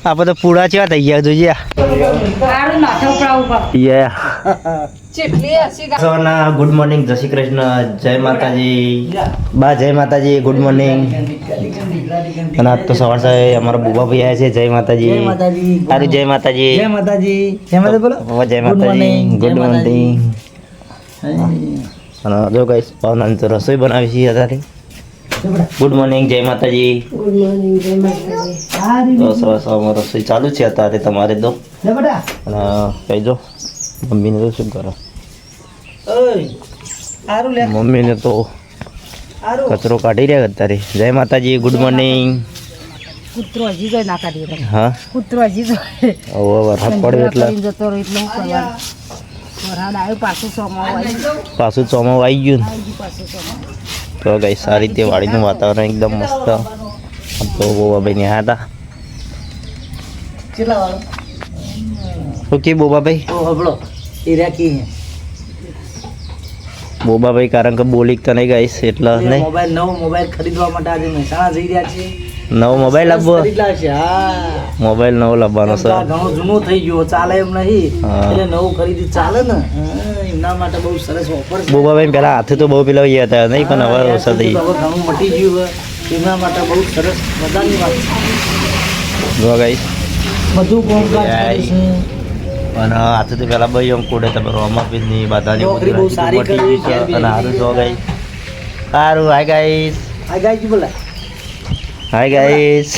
આપણે તો પૂરા ચેવા થઈ ગયા જોઈએ સવારના ગુડ મોર્નિંગ, જય શ્રી કૃષ્ણ, જય માતાજી બા, જય માતાજી, ગુડ મોર્નિંગ. અને આજ તો સવાર સવારે અમારા બુબા ભાઈ આવ્યા છે. જય માતાજી. સારું, જય માતાજી. જય માતાજી. જય માતાજી બોલો. જય માતાજી, ગુડ મોર્નિંગ. અને જો ગાઈસ ભાવના તો રસોઈ બનાવી છે અત્યારે. ગુડ મોર્નિંગ, જય માતાજી. ગુડ મોર્નિંગ, જય માતાજી. તો સવાર સવારમાં રસોઈ ચાલુ છે અત્યારે તમારે તો. અને કહીજો મમ્મીને તો શું કરો? મમ્મીને તો કચરો કાઢી રહ્યા અત્યારે. જય માતાજી, ગુડ મોર્નિંગ. કૂતરો હજી જાય ના કાઢી. હા, કૂતરો હજી જાય. હવે વરસાદ પડ્યો એટલે જતો રહ્યો એટલે હું કરવાનું. વરસાદ આવ્યો, પાછું ચોમાવું આવી ગયું. પાછું ચોમાવું. તો ગઈ સારી રીતે વાડીનું વાતાવરણ એકદમ મસ્ત. તો બોબાભાઈ ન્યા હતા. ઓકે બોબાભાઈ, બોબાભાઈ કારણ કે બોલી તો નહીં ગાઈશ એટલે નહીં. નવો મોબાઈલ ખરીદવા માટે આજે મહેસાણા જઈ રહ્યા છીએ. નવો મોબાઈલ લાવવો? મોબાઈલ નવો લાવવાનો છે. ઘણો જૂનો થઈ ગયો, ચાલે એમ નહીં, એટલે નવું ખરીદી ચાલે ને એમના માટે બહુ સરસ ઓફર છે. બોબાભાઈ પેલા હાથે તો બહુ પેલા હતા નહીં, પણ હવે ઓછા થઈ હવે ઘણું મટી ગયું, એમના માટે બહુ સરસ મજાની વાત છે. જો ગાઈશ બધું કોમકાજ કરે છે. અને હાથે તો પેલા ભાઈ એમ કોડે તમે રમાપીની બધાની નોકરી બહુ સારી કરી છે. અને સારું જો ગાઈશ. સારું, હાય ગાઈશ. આ ગાય બોલા હાય ગાઈસ.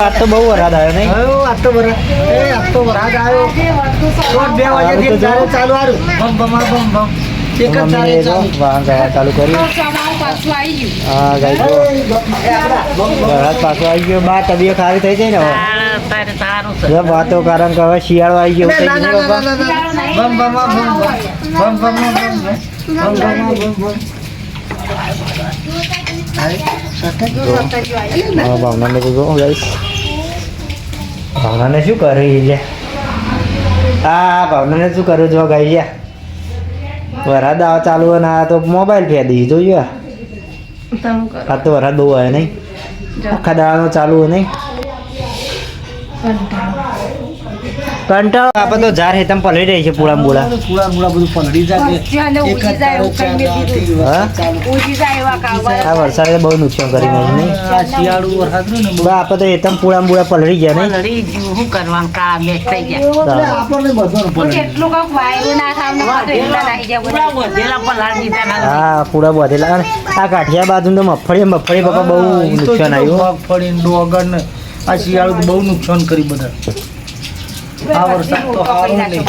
આજ તો બહુ વરસાદ આવ્યો નહીં? આજ તો વરસાદ આવ્યો. 2 વાગ્યાથી ચાલુ હારું બમ બમ બમ બમ એક જ વાહન ચાલુ કર્યું. હા ગાઈસ, વરસાદ પાછો આવી ગયો. બા તબિયત સારી થઈ જાય ને હવે વાતો, કારણ કે હવે શિયાળો આવી ગયો. બમ બમ બમ બમ ભાવનાને તો જો ગાઈસ, ભાવનાને શું કર્યું છે? હા, ભાવનાને શું કર્યું જો ગાઈ? વરસાદ આવા ચાલુ હોય ને આ તો મોબાઈલ ફેદી જોઈએ. આ તો વરસાદ બહુ હોય નહીં, આખા દાડાનો ચાલુ હોય નહીં. કંટાળો આપણે તો ઝાર હેતમ પલળી રહી છે. પૂળા મૂળા બધું પલળી જાય. આ વરસાદે બહુ નુકસાન કરી નાખ્યું નહીં. શિયાળુ વરસાદ ને આપણે તો હેતમ પૂળા મૂળા પલળી ગયા નહીં. શું કરવાનું? કાળા મેઘ થઈ ગયા. આપણને બધું કેટલું કાંક વાયરું ના થાય. હા, પૂળા બધેલા. આ કાઠિયા બાજુ તો મગફળી બાપા બહુ નુકસાન આવ્યું. મગફળી ડોગર ને આ શિયાળુ બહુ નુકસાન કરી બધા. આ વરસાદ તો સારો નહીં.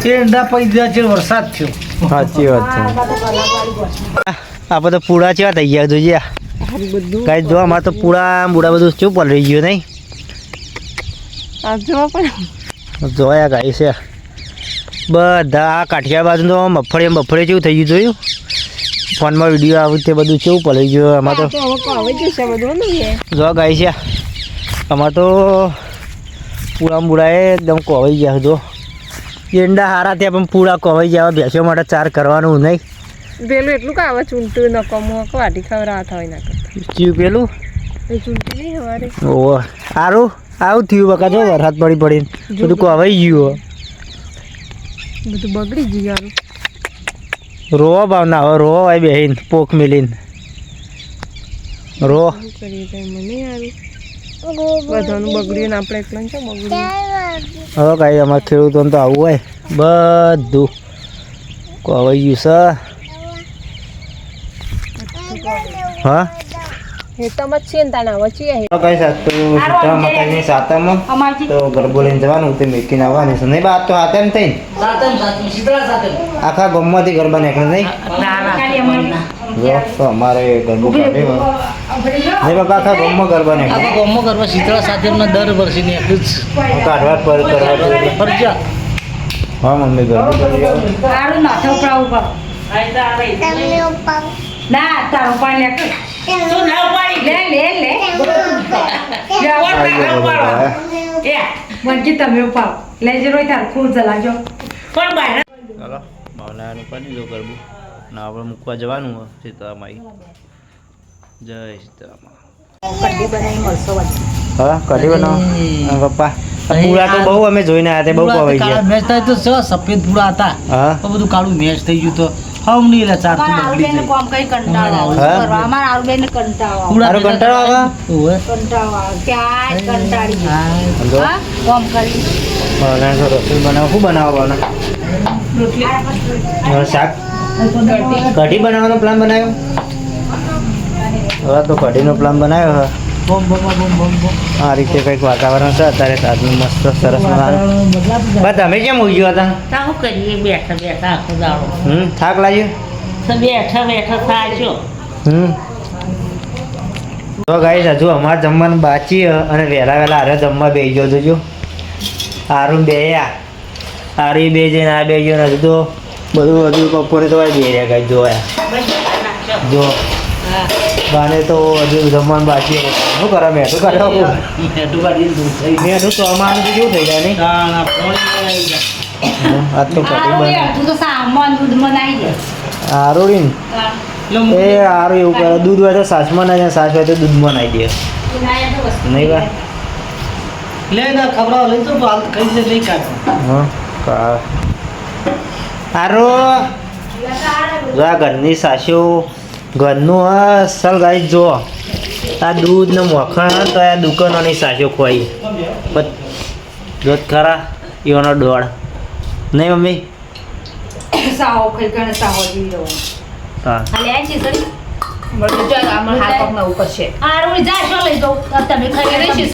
ટેંડા પડી ગયા છે, વરસાદ થયો. સાચી વાત છે. આપણે તો પૂળા ચેવા થઈ ગયા જોઈએ. કઈ જો અમારે તો પૂળા મૂળા બધું શું પલળી ગયું નહીં. જોયા ગાય છે બધા. આ કાઠિયા બાજુ તો મગફળી જેવું થઈ ગયું. જોયું ફોનમાં વિડીયો આવું તે બધું કેવું પલળી ગયું. આમાં તો જો ગાય છે અમારે તો પૂળા મૂળાએ એકદમ કોવાઈ ગયા. જો ઈંડા હારા ત્યાં પણ પૂળા કોવાઈ ગયા. ભેંસો માટે ચાર કરવાનું નહીં. પેલું એટલું કાવા ચૂંટું નકમું વાટી ખવડાવવા થાય ના કરતા. ચીયું પેલું ચૂંટી નહીં હવારે. ઓહો, સારું આવું થયું બકા. જો વરસાદ પડીને બધું કોવાઈ ગયું. બધું બગડી ગયું. રોવા ભાવના હવે રોવા હોય બેહીને પોક મિલીને રો કરી મને યાર બધાનું બગડ્યું ને આપણે એકલા છે બગડ્યું. હવે કાંઈ અમારે ખેડૂતોને તો આવું હોય બધું કોવાઈ ગયું છે. હા તો ગરબો લઈને જવાનું તે મેકીને આવવાની છે નહીં. બાદ તો હાથે એમ થઈને આખા ગામમાંથી ગરબા નીકળે નહીં. તો અમારે ગરબો કાઢ્યો નહીં બાપા. આખા ગામમાં ગરબા નીકળે. ગામમાં કરવા શીતળા સાથે દર વર્ષે નીકળ્યું કાઢવા પર કરવા ફરજિયાત. હા મમ્મી ગરબો કરી ના તારું પાણી મંકી તમે ઉપાવ લેજો રોય તાર ખૂબ જલાજો પણ બહાર. ચાલો ભાવનાનું કરી દો ગરબું ને આપણે મૂકવા જવાનું હોય સીતારામાઈ. જય સીતારામા. કઢી બનાવી મળશો. હા કઢી બનાવો પપ્પા આ પૂળા તો બહુ અમે જોઈને આવ્યા તે બહુ ખવાઈ કાળા ગયા મેચ થાય તો છે, સફેદ પૂરા હતા હા તો બધું કાળું મેચ થઈ ગયું તો હમ નહીં લે ચાર તો બગડી જાય. કોમ કઈ કંટાળો આવે. હા? કરવા. અમારા આરુબેન ને કંટાળો આવે. પૂરા તારો ભેગા કંટાળો આવે? ઓવે. કંટાળો આવે. ક્યાંય કંટાળી જાય. હા. સમજો હા? કોમ કરી હવે રસોઈ બનાવો શું બનાવવાનો હવે શાક કઢી બનાવવાનો પ્લાન બનાવ્યો હવે તો કઢીનો પ્લાન બનાવ્યો હવે બોમ બોમ બોમ બોમ બોમ. આ રીતે કંઈક વાતાવરણ છે અત્યારે તાજનું મસ્ત સરસ મજાનું વાતાવરણ બદલાતું જાય. બસ તમે કેમ ઉઈ ગયો હતા શું કરીએ બેઠા બેઠા આખો દાડો થાક લાગ્યો તો બેઠા બેઠા થાચો તો ગાઈસ હજુ અમારે જમવાનું બાકી છે અને વહેલા વહેલા હારે જમવા બેસી ગયો જોજો હારું બે હારી બે જઈને આ બે ગયો ને હજુ તો બધું હજુ બપોરે તો બે રહ્યા ગાઈ જોયા જો બાને તો હજુ જમવાનું બાકી છે. શું કરે મેઠું કાઢો હેઠું કાઢીને દૂર થઈ ગયું. મેઠું તો અમારું તો કેવું થઈ જાય નહીં તાણા પોણી આવી જાય. આજ તો કઢી બને તું તો સામાન દૂધ બનાવી દે. હારું રીન એટલે હું એ હારું એવું કરે દૂધ હોય તો સાસમાં ના જાય સાસ હોય તો દૂધમાં નાખી દે નહીં ભાઈ લે ના ખવડાવો લઈ તો હાલ કઈ દે નહીં કાઢો. હા હારું જો આ ઘરની સાસુ ઘરનું અસલ ગાઈ જો આ દૂધ ને મખણ તો આ દુકાનોની સાસુ ખોઈ બસ જોત ખરા એવાનો દોડ નહીં મમ્મી સાહો ખાઈ ગણે સાહો જીવી જવાનું. હા ખાલી આ ચીજ કરી. બધું ચાલ આમાં હાથ પગ નવું કરશે આરુણી જા, શું લઈ જાઉં? તમે ખાઈ રહીશું.